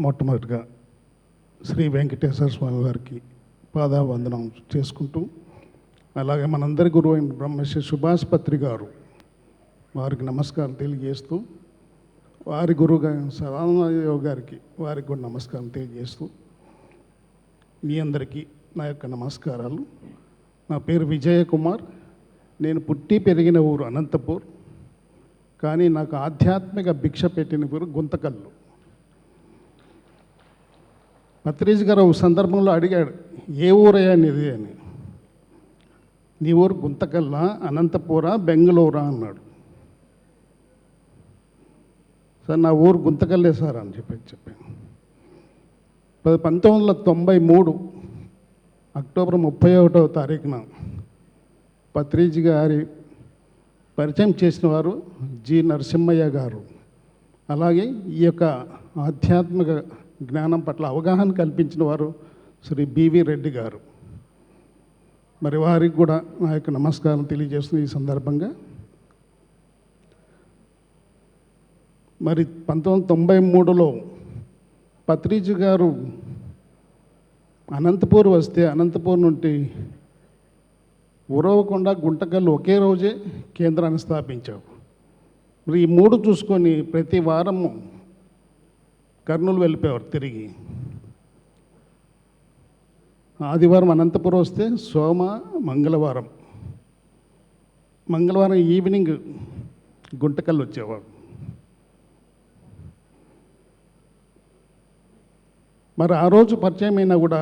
మొట్టమొదటిగా శ్రీ వెంకటేశ్వర స్వామి వారికి పాదావందనం చేసుకుంటూ, అలాగే మనందరి గురువు అయిన బ్రహ్మశ్రీ సుభాష్ పత్రి గారు వారికి నమస్కారం తెలియజేస్తూ, వారి గురువు సదానంద గారికి వారికి కూడా నమస్కారం తెలియజేస్తూ, మీ అందరికీ నా యొక్క నమస్కారాలు. నా పేరు విజయ కుమార్. నేను పుట్టి పెరిగిన ఊరు అనంతపూర్, కానీ నాకు ఆధ్యాత్మిక భిక్ష పెట్టిన ఊరు గుంతకల్లు. పత్రిజ్ గారు ఒక సందర్భంలో అడిగాడు, ఏ ఊరయ్యా నీది అని. నీ ఊరు గుంతకల్లా, అనంతపురా, బెంగళూరా అన్నాడు. సార్ నా ఊరు గుంతకల్లే సార్ అని చెప్పాను. 1993 అక్టోబర్ 31వ తారీఖున పత్రిజ్ గారి పరిచయం చేసిన వారు జి నరసింహయ్య గారు. అలాగే ఈ యొక్క ఆధ్యాత్మిక జ్ఞానం పట్ల అవగాహన కల్పించిన వారు శ్రీ బివి రెడ్డి గారు. మరి వారికి కూడా నా యొక్క నమస్కారం తెలియజేస్తుంది ఈ సందర్భంగా. మరి 1993లో పత్రిజ్ గారు అనంతపూర్ వస్తే, అనంతపూర్ నుండి ఉరవకొండ, గుంటకల్లు ఒకే రోజే కేంద్రాన్ని స్థాపించావు. మరి ఈ మూడు చూసుకొని ప్రతి వారము కర్నూలు వెళ్ళిపోయేవారు తిరిగి. ఆదివారం అనంతపురం వస్తే మంగళవారం ఈవినింగ్ గుంటకల్లు వచ్చేవాడు. మరి ఆ రోజు పరిచయం అయినా కూడా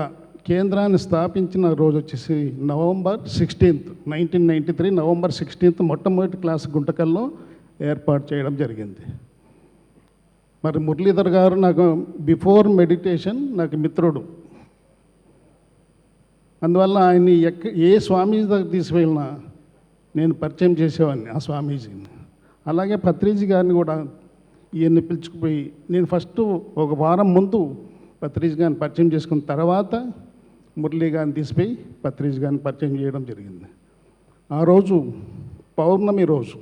కేంద్రాన్ని స్థాపించిన రోజు వచ్చేసి నవంబర్ 16, 1993 నవంబర్ 16 మొట్టమొదటి క్లాస్ గుంటకల్లో ఏర్పాటు చేయడం జరిగింది. మరి మురళీధర్ గారు నాకు బిఫోర్ మెడిటేషన్ నాకు మిత్రుడు. అందువల్ల ఆయన్ని ఏ స్వామీజీ దగ్గర తీసుకువెళ్ళినా నేను పరిచయం చేసేవాడిని ఆ స్వామీజీని. అలాగే పత్రిజ్ గారిని కూడా ఈయన్ని పిలుచుకుపోయి, నేను ఫస్ట్ ఒక వారం ముందు పత్రిజ్ గారిని పరిచయం చేసుకున్న తర్వాత మురళీ గారిని తీసిపోయి పత్రిజ్ గారిని పరిచయం చేయడం జరిగింది. ఆ రోజు పౌర్ణమి రోజు.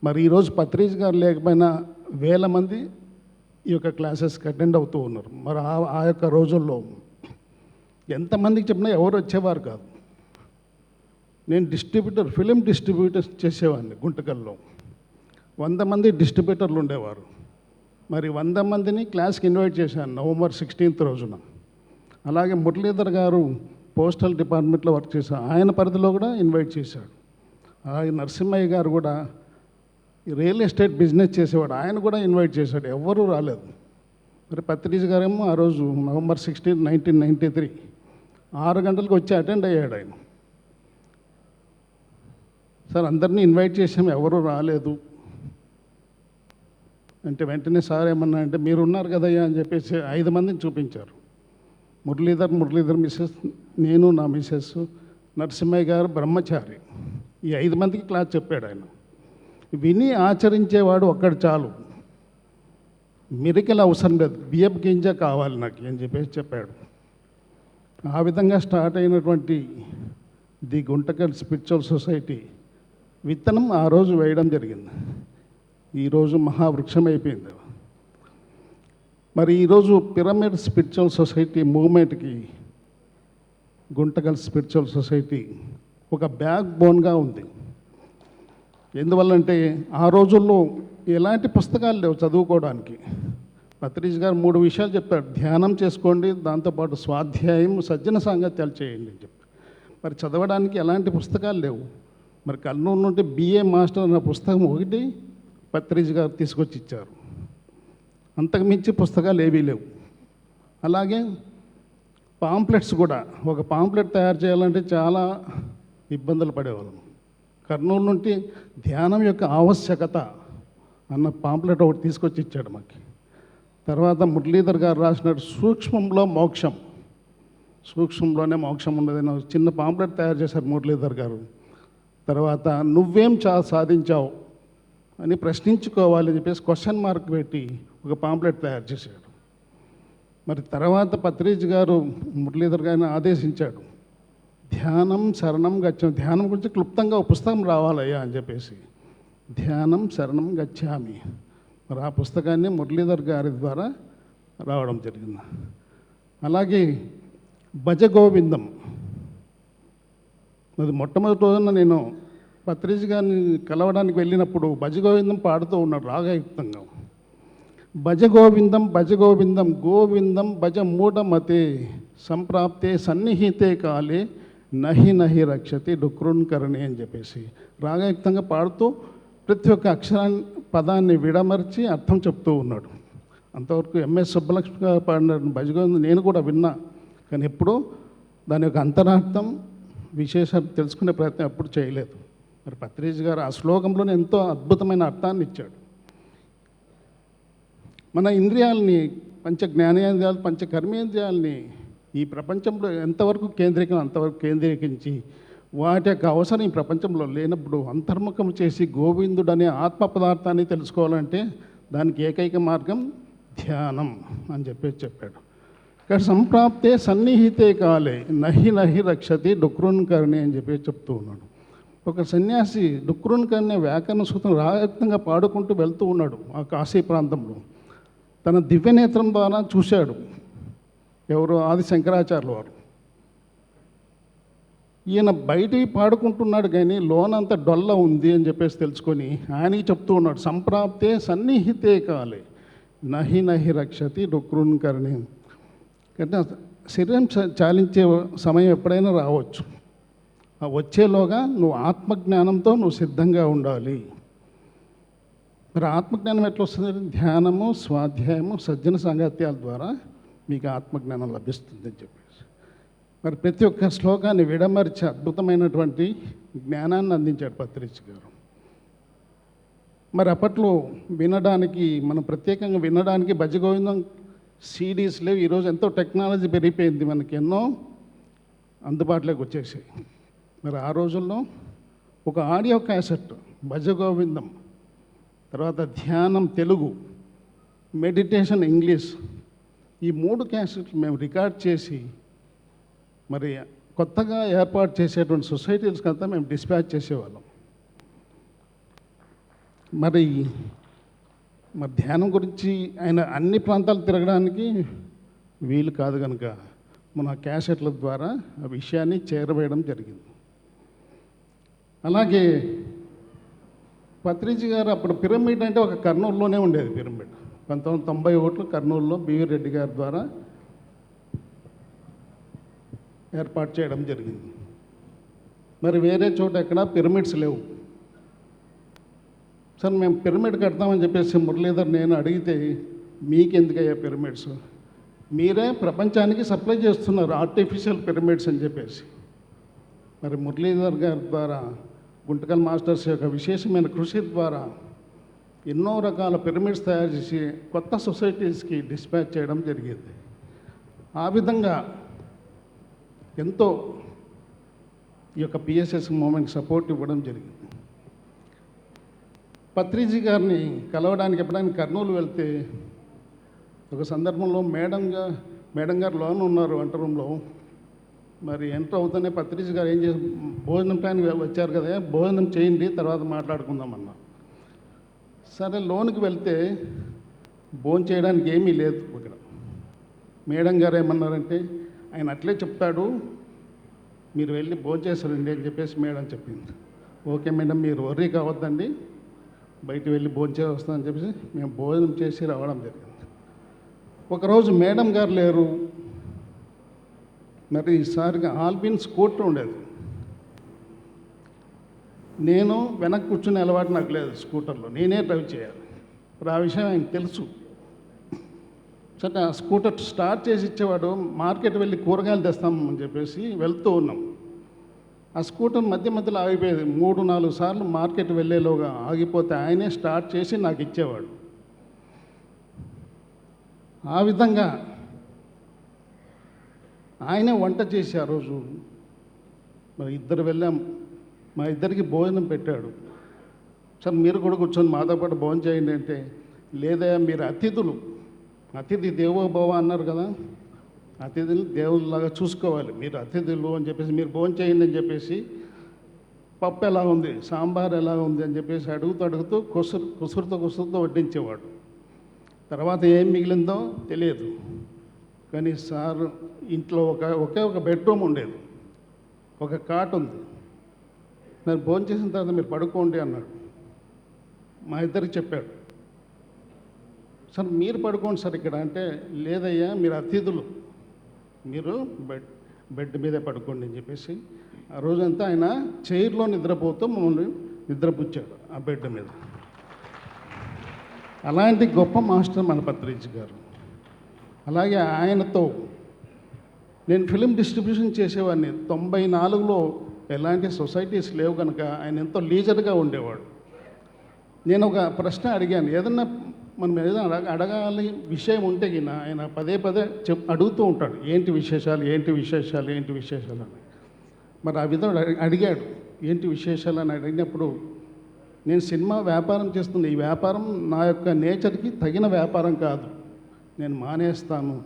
మరి ఈరోజు పత్రిజ్ గారు లేకపోయినా వేల మంది ఈ యొక్క క్లాసెస్కి అటెండ్ అవుతూ ఉన్నారు. మరి ఆ యొక్క రోజుల్లో ఎంతమందికి చెప్పినా ఎవరు వచ్చేవారు కాదు. నేను ఫిలిం డిస్ట్రిబ్యూటర్ చేసేవాడిని గుంటకల్లో. 100 మంది డిస్ట్రిబ్యూటర్లు ఉండేవారు. మరి 100 మందిని క్లాస్కి ఇన్వైట్ చేశాను నవంబర్ 16 రోజున. అలాగే మురళీధర్ గారు పోస్టల్ డిపార్ట్మెంట్లో వర్క్ చేశారు, ఆయన పరిధిలో కూడా ఇన్వైట్ చేశాడు. అలాగే నరసింహయ్య గారు కూడా రియల్ ఎస్టేట్ బిజినెస్ చేసేవాడు, ఆయన కూడా ఇన్వైట్ చేశాడు. ఎవ్వరూ రాలేదు. మరి పత్రిజ్ గారేమో ఆ రోజు నవంబర్ 16, 1993 6 గంటలకు వచ్చి అటెండ్ అయ్యాడు ఆయన. సార్ అందరినీ ఇన్వైట్ చేసాము, ఎవరూ రాలేదు అంటే వెంటనే సార్ ఏమన్నా అంటే, మీరు ఉన్నారు కదయ్యా అని చెప్పేసి 5 మందిని చూపించారు. మురళీధర్ మిస్సెస్, నేను, నా మిస్సెస్, నరసింహయ్య గారు బ్రహ్మచారి. ఈ 5 మందికి క్లాస్ చెప్పాడు ఆయన. విని ఆచరించేవాడు ఒక్కడు చాలు, మిరికల్ అవసరం లేదు, బియ్యపు గింజ కావాలి నాకు అని చెప్పేసి చెప్పాడు. ఆ విధంగా స్టార్ట్ అయినటువంటి ది గుంటకల్ స్పిరిచువల్ సొసైటీ విత్తనం ఆ రోజు వేయడం జరిగింది. ఈరోజు మహావృక్షం అయిపోయింది. మరి ఈరోజు పిరమిడ్ స్పిరిచువల్ సొసైటీ మూవ్మెంట్కి గుంటకల్ స్పిరిచువల్ సొసైటీ ఒక బ్యాక్ బోన్గా ఉంది. ఎందువల్లంటే ఆ రోజుల్లో ఎలాంటి పుస్తకాలు లేవు చదువుకోవడానికి. పత్రిజ్ గారు 3 విషయాలు చెప్పాడు. ధ్యానం చేసుకోండి, దాంతోపాటు స్వాధ్యాయం, సజ్జన సాంగత్యాలు చేయండి అని చెప్పి. మరి చదవడానికి ఎలాంటి పుస్తకాలు లేవు. మరి కర్నూలు నుండి బిఏ మాస్టర్ అన్న పుస్తకం ఒకటి పత్రిజ్ గారు తీసుకొచ్చి ఇచ్చారు. అంతకుమించి పుస్తకాలు ఏవీ లేవు. అలాగే పాంప్లెట్స్ కూడా, ఒక పాంప్లెట్ తయారు చేయాలంటే చాలా ఇబ్బందులు పడేవాళ్ళం. కర్నూలు నుండి ధ్యానం యొక్క ఆవశ్యకత అన్న పాంప్లెట్ ఒకటి తీసుకొచ్చి ఇచ్చాడు మాకు. తర్వాత మురళీధర్ గారు రాసినట్టు సూక్ష్మంలోనే మోక్షం ఉండదని చిన్న పాంప్లెట్ తయారు చేశారు మురళీధర్ గారు. తర్వాత నువ్వేం సాధించావు అని ప్రశ్నించుకోవాలని చెప్పేసి క్వశ్చన్ మార్క్ పెట్టి ఒక పాంప్లెట్ తయారు చేశాడు. మరి తర్వాత పత్రిజ్ గారు మురళీధర్ గారిని ఆదేశించాడు, ధ్యానం శరణం గచ్చామి, ధ్యానం గురించి క్లుప్తంగా ఒక పుస్తకం రావాలయ్యా అని చెప్పేసి. ధ్యానం శరణం గచ్చామి. మరి ఆ పుస్తకాన్ని మురళీధర్ గారి ద్వారా రావడం జరిగింది. అలాగే భజగోవిందం, అది మొట్టమొదటి రోజున నేను పత్రిజ్ గారిని కలవడానికి వెళ్ళినప్పుడు భజగోవిందం పాడుతూ ఉన్నాడు రాగయుక్తంగా. భజగోవిందం భజగోవిందం గోవిందం భజ మూఢమతే సంప్రాప్తే సన్నిహితే కాలే నహి నహి రక్షతి డుక్రుణ్కరణి అని చెప్పేసి రాగయుక్తంగా పాడుతూ ప్రతి ఒక్క అక్షరాన్ని పదాన్ని విడమర్చి అర్థం చెప్తూ ఉన్నాడు. అంతవరకు ఎంఎస్ సుబ్బలక్ష్మి గారు పాడిన భజగోవిందం నేను కూడా విన్నా, కానీ ఎప్పుడూ దాని యొక్క అంతరార్థం విశేషాలు తెలుసుకునే ప్రయత్నం ఎప్పుడు చేయలేదు. మరి పత్రిజ్ గారు ఆ శ్లోకంలోనే ఎంతో అద్భుతమైన అర్థాన్ని ఇచ్చాడు. మన ఇంద్రియాలని పంచ జ్ఞానేంద్రియాలు పంచ కర్మేంద్రియాలని ఈ ప్రపంచంలో ఎంతవరకు అంతవరకు కేంద్రీకరించి వాటి యొక్క అవసరం ఈ ప్రపంచంలో లేనప్పుడు అంతర్ముఖం చేసి గోవిందుడు అనే ఆత్మ పదార్థాన్ని తెలుసుకోవాలంటే దానికి ఏకైక మార్గం ధ్యానం అని చెప్పాడు. ఇక్కడ సంప్రాప్తే సన్నిహితే కాలే నహి నహి రక్షతి డుక్రుణ్కరణి అని చెప్తూ ఉన్నాడు. ఒక సన్యాసి డుక్రుణ్కరణి వ్యాకరణ సూత్రం రాగయుక్తంగా పాడుకుంటూ వెళ్తూ ఉన్నాడు ఆ కాశీ ప్రాంతంలో. తన దివ్యనేత్రం ద్వారా చూశాడు. ఎవరు? ఆది శంకరాచార్యుల వారు. ఈయన బయటికి పాడుకుంటున్నాడు కానీ లోనంత డొల్ల ఉంది అని చెప్పేసి తెలుసుకొని ఆయనకి చెప్తూ ఉన్నాడు, సంప్రాప్తే సన్నిహితే కాలే నహి నహి రక్షతి డుక్రుణ్కరణి. అంటే శరీరం చాలించే సమయం ఎప్పుడైనా రావచ్చు. ఆ వచ్చేలోగా నువ్వు ఆత్మజ్ఞానంతో నువ్వు సిద్ధంగా ఉండాలి. మరి ఆత్మజ్ఞానం ఎట్లా వస్తుంది? ధ్యానము, స్వాధ్యాయము, సజ్జన సాంగత్యాల ద్వారా మీకు ఆత్మజ్ఞానం లభిస్తుందని చెప్పేసి మరి ప్రతి ఒక్క శ్లోకాన్ని విడమర్చి అద్భుతమైనటువంటి జ్ఞానాన్ని అందించాడు పత్రిజ్ గారు. మరి అప్పట్లో వినడానికి మనం ప్రత్యేకంగా వినడానికి భజగోవిందం సీడీస్ లేవు. ఈరోజు ఎంతో టెక్నాలజీ పెరిగిపోయింది, మనకి ఎన్నో అందుబాటులోకి వచ్చేసాయి. మరి ఆ రోజుల్లో ఒక ఆడియో క్యాసెట్ భజగోవిందం, తర్వాత ధ్యానం తెలుగు, మెడిటేషన్ ఇంగ్లీష్, ఈ 3 క్యాసెట్లు మేము రికార్డ్ చేసి మరి కొత్తగా ఏర్పాటు చేసేటువంటి సొసైటీస్కి అంతా మేము డిస్పాచ్ చేసేవాళ్ళం. మరి ధ్యానం గురించి ఆయన అన్ని ప్రాంతాలు తిరగడానికి వీలు కాదు కనుక మన క్యాసెట్ల ద్వారా ఆ విషయాన్ని చేరవేయడం జరిగింది. అలాగే పత్రిజ్ గారు అప్పుడు పిరమిడ్ అంటే ఒక కర్నూలులోనే ఉండేది. పిరమిడ్ 1991 కర్నూలులో బివి రెడ్డి గారి ద్వారా ఏర్పాటు చేయడం జరిగింది. మరి వేరే చోట ఎక్కడ పిరమిడ్స్ లేవు. సార్ మేము పిరమిడ్ కడతామని చెప్పేసి మురళీధర్ నేను అడిగితే, మీకెందుకయ్యా పిరమిడ్స్, మీరే ప్రపంచానికి సప్లై చేస్తున్నారు ఆర్టిఫిషియల్ పిరమిడ్స్ అని చెప్పేసి. మరి మురళీధర్ గారి ద్వారా గుంటకల్ మాస్టర్స్ యొక్క విశేషమైన కృషి ద్వారా ఎన్నో రకాల పిరమిడ్స్ తయారు చేసి కొత్త సొసైటీస్కి డిస్పాచ్ చేయడం జరిగింది. ఆ విధంగా ఎంతో ఈ యొక్క పిఎస్ఎస్ మూమెంట్కి సపోర్ట్ ఇవ్వడం జరిగింది. పత్రిజీ గారిని కలవడానికి ఎప్పుడైనా కర్నూలు వెళ్తే ఒక సందర్భంలో మేడం గారు లోన్ ఉన్నారు వంట రూమ్లో. మరి ఎంటర్ అవుతానే పత్రిజీ గారు ఏం చేసి, భోజనం టైం వచ్చారు కదా, భోజనం చేయండి తర్వాత మాట్లాడుకుందామన్నా. సరే లోనికి వెళ్తే భోజనం చేయడానికి ఏమీ లేదు ఇక్కడ. మేడం గారు ఏమన్నారంటే, ఆయన అట్లే చెప్తాడు, మీరు వెళ్ళి భోజనం చేస్తారండి అని చెప్పేసి మేడం చెప్పింది. ఓకే మేడం, మీరు వర్రీ కావద్దండి, బయట వెళ్ళి భోజనం చేసి వస్తామని చెప్పేసి మేము భోజనం చేసి రావడం జరిగింది. ఒకరోజు మేడం గారు లేరు. మరి ఈసారిగా ఆల్పిన్ స్కూటర్ ఉండేది. నేను వెనక్కి కూర్చునే అలవాటు నాకు లేదు, స్కూటర్లో నేనే డ్రైవ్ చేయాలి. ఇప్పుడు ఆ విషయం ఆయనకు తెలుసు. సరే ఆ స్కూటర్ స్టార్ట్ చేసి ఇచ్చేవాడు. మార్కెట్ వెళ్ళి కూరగాయలు తెస్తామని చెప్పేసి వెళ్తూ ఉన్నాం. ఆ స్కూటర్ మధ్యలో ఆగిపోయేది. 3-4 సార్లు మార్కెట్ వెళ్ళేలోగా ఆగిపోతే ఆయనే స్టార్ట్ చేసి నాకు ఇచ్చేవాడు. ఆ విధంగా ఆయనే వంట చేసి ఆ రోజు మరి ఇద్దరు వెళ్ళాం. మా ఇద్దరికి భోజనం పెట్టాడు. సార్ మీరు కూడా కూర్చొని మాతో పాటు భోజనం చేయండి అంటే, లేదా మీరు అతిథులు, అతిథి దేవో భవ అన్నారు కదా, అతిథులు దేవుళ్ళలాగా చూసుకోవాలి, మీరు అతిథులు అని చెప్పేసి మీరు భోజనం చేయండి అని చెప్పేసి, పప్పు ఎలా ఉంది, సాంబార్ ఎలా ఉంది అని చెప్పేసి అడుగుతూ కుసురుతో వడ్డించేవాడు. తర్వాత ఏం మిగిలిందో తెలియదు. కానీ సార్ ఇంట్లో ఒకే ఒక బెడ్రూమ్ ఉండేది, ఒక కాట్ ఉంది. నేను భోజనం చేసిన తర్వాత మీరు పడుకోండి అన్నాడు. మా ఇద్దరికి చెప్పాడు, సార్ మీరు పడుకోండి సార్ ఇక్కడ అంటే, లేదయ్యా మీరు అతిథులు, మీరు బెడ్ మీదే పడుకోండి అని చెప్పేసి ఆ రోజంతా ఆయన చైర్లో నిద్రపోతూ మమ్మల్ని నిద్రపుచ్చాడు ఆ బెడ్ మీద. అలాంటి గొప్ప మాస్టర్ మన పత్రిజ్ గారు. అలాగే ఆయనతో నేను ఫిలిం డిస్ట్రిబ్యూషన్ చేసేవాడిని. 94లో ఎలాంటి సొసైటీస్ లేవు కనుక ఆయన ఎంతో లీజర్గా ఉండేవాడు. నేను ఒక ప్రశ్న అడిగాను, ఏదన్నా మనం ఏదైనా అడగాలి విషయం ఉంటే గిన ఆయన పదే పదే అడుగుతూ ఉంటాడు, ఏంటి విశేషాలు ఏంటి విశేషాలు ఏంటి విశేషాలు అని. మరి ఆ విధంగా అడిగాడు ఏంటి విశేషాలు అని అడిగినప్పుడు, నేను సినిమా వ్యాపారం చేస్తున్న ఈ వ్యాపారం నా యొక్క నేచర్కి తగిన వ్యాపారం కాదు, నేను మానేస్తాను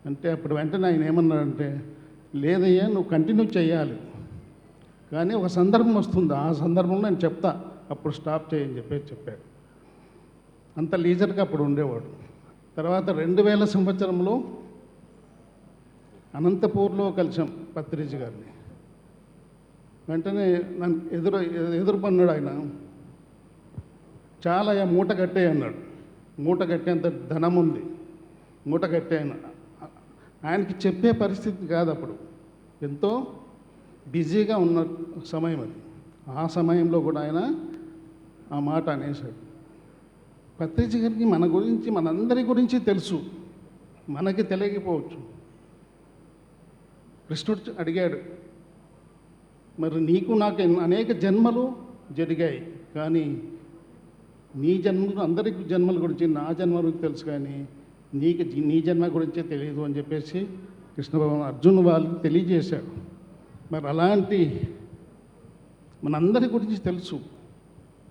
అంటే, అప్పుడు వెంటనే ఆయన ఏమన్నాడంటే, లేదయ్యా నువ్వు కంటిన్యూ చేయాలి, కానీ ఒక సందర్భం వస్తుంది, ఆ సందర్భంలో నేను చెప్తా, అప్పుడు స్టాప్ చేయని చెప్పాడు. అంత లీజర్గా అప్పుడు ఉండేవాడు. తర్వాత 2000 సంవత్సరంలో అనంతపూర్లో కలిసాం పత్రిజ్ గారిని. వెంటనే నన్ను ఎదురుపన్నాడు ఆయన, చాలా మూట కట్టే అన్నాడు. మూట కట్టేంత ధనం ఉంది, మూట కట్టే అన్నాడు. ఆయనకి చెప్పే పరిస్థితి కాదు, అప్పుడు ఎంతో బిజీగా ఉన్న సమయం అది. ఆ సమయంలో కూడా ఆయన ఆ మాట అనేసాడు. పత్రిజ్ గారికి మన గురించి మనందరి గురించి తెలుసు, మనకి తెలియకపోవచ్చు. కృష్ణుడు అడిగాడు, మరి నీకు నాకు అనేక జన్మలు జరిగాయి, కానీ నీ జన్మలు అందరి జన్మల గురించి నా జన్మ గురించి తెలుసు, కానీ నీకు నీ జన్మ గురించే తెలియదు అని చెప్పేసి కృష్ణ భగవాన్ అర్జున్ వాళ్ళకి తెలియజేశాడు. మరి అలాంటి మనందరి గురించి తెలుసు,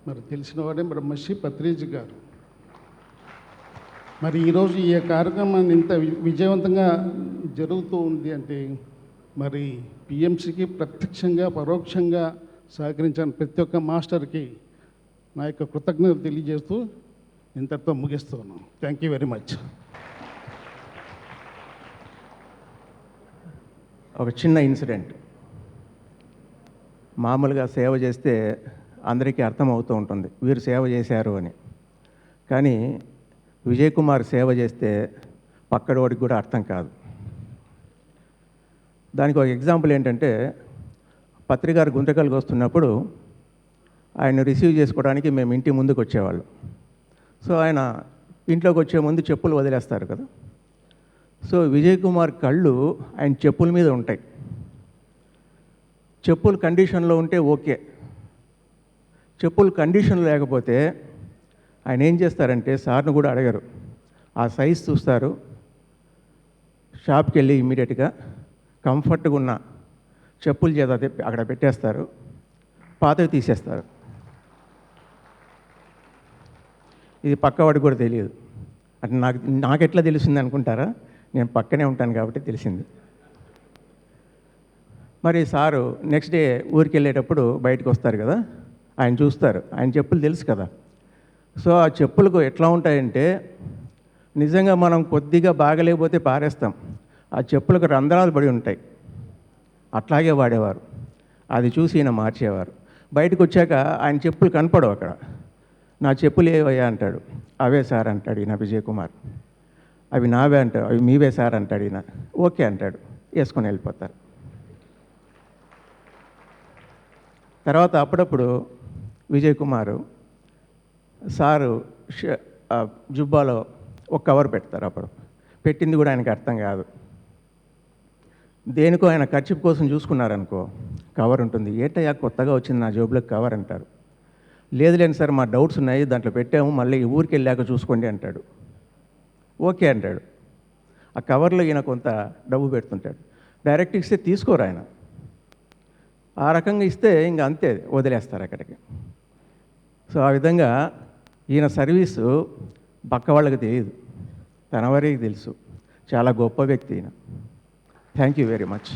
మరి తెలిసిన వాడే బ్రహ్మశ్రీ పత్రిజ్ గారు. మరి ఈరోజు ఈ కార్యక్రమాన్ని ఇంత విజయవంతంగా జరుగుతూ ఉంది అంటే, మరి పిఎంసికి ప్రత్యక్షంగా పరోక్షంగా సహకరించిన ప్రతి ఒక్క మాస్టర్కి నా యొక్క కృతజ్ఞతలు తెలియజేస్తూ ఇంతటితో ముగిస్తున్నాను. Thank you very much. ఒక చిన్న ఇన్సిడెంట్. మామూలుగా సేవ చేస్తే అందరికీ అర్థమవుతూ ఉంటుంది వీరు సేవ చేశారు అని, కానీ విజయ్ కుమార్ సేవ చేస్తే పక్కడోడికి కూడా అర్థం కాదు. దానికి ఒక ఎగ్జాంపుల్ ఏంటంటే, పత్రికారు గుంతకల్కి వస్తున్నప్పుడు ఆయన రిసీవ్ చేసుకోవడానికి మేము ఇంటి ముందుకు వచ్చేవాళ్ళం. సో ఆయన ఇంట్లోకి వచ్చే ముందు చెప్పులు వదిలేస్తారు కదా. సో విజయ్ కుమార్ కళ్ళు ఆయన చెప్పుల మీద ఉంటాయి. చెప్పులు కండిషన్లో ఉంటే ఓకే, చెప్పులు కండిషన్ లేకపోతే ఆయన ఏం చేస్తారంటే, సార్ను కూడా అడగరు, ఆ సైజ్ చూస్తారు, షాప్కి వెళ్ళి ఇమ్మీడియట్గా కంఫర్ట్గా ఉన్న చెప్పులు చేత అక్కడ పెట్టేస్తారు, పాతవి తీసేస్తారు. ఇది పక్కవాడికి కూడా తెలియదు. అంటే నాకెట్లా తెలిసింది అనుకుంటారా, నేను పక్కనే ఉంటాను కాబట్టి తెలిసింది. మరి సారు నెక్స్ట్ డే ఊరికి వెళ్ళేటప్పుడు బయటకు వస్తారు కదా, ఆయన చూస్తారు, ఆయన చెప్పులు తెలుసు కదా. సో ఆ చెప్పులకు ఎట్లా ఉంటాయంటే, నిజంగా మనం కొద్దిగా బాగలేకపోతే పారేస్తాం, ఆ చెప్పులకు రంధ్రాలు పడి ఉంటాయి, అట్లాగే వాడేవారు. అది చూసి ఈయన మార్చేవారు. బయటకు వచ్చాక ఆయన చెప్పులు కనపడవు అక్కడ. నా చెప్పులు ఏవయ్యా అంటాడు. అవే సార్ అంటాడు ఈయన విజయ్ కుమార్. అవి నావే అంటాడు. అవి మీవే సార్ అంటాడు ఈయన. ఓకే అంటాడు, వేసుకొని వెళ్ళిపోతారు. తర్వాత అప్పుడప్పుడు విజయ్ కుమారు సారు జుబ్బాలో ఒక కవర్ పెడతారు. అప్పుడు పెట్టింది కూడా ఆయనకు అర్థం కాదు. దేనికో ఆయన ఖర్చు కోసం చూసుకున్నారనుకో, కవర్ ఉంటుంది. ఏంటయ్యా కొత్తగా వచ్చింది నా జోబులోకి కవర్ అంటారు. లేదులేండి సార్ మా డౌట్స్ ఉన్నాయి, దాంట్లో పెట్టాము, మళ్ళీ ఊరికి వెళ్ళాక చూసుకోండి అంటాడు. ఓకే అంటాడు. ఆ కవర్లో ఈయన కొంత డబ్బు పెడుతుంటాడు. డైరెక్ట్ ఇస్తే తీసుకోరు ఆయన. ఆ రకంగా ఇస్తే ఇంకా అంతే, వదిలేస్తారు అక్కడికి. సో ఆ విధంగా ఈయన సర్వీసు పక్క వాళ్ళకి తెలియదు, తన వారికి తెలుసు. చాలా గొప్ప వ్యక్తి ఈయన. Thank you very much.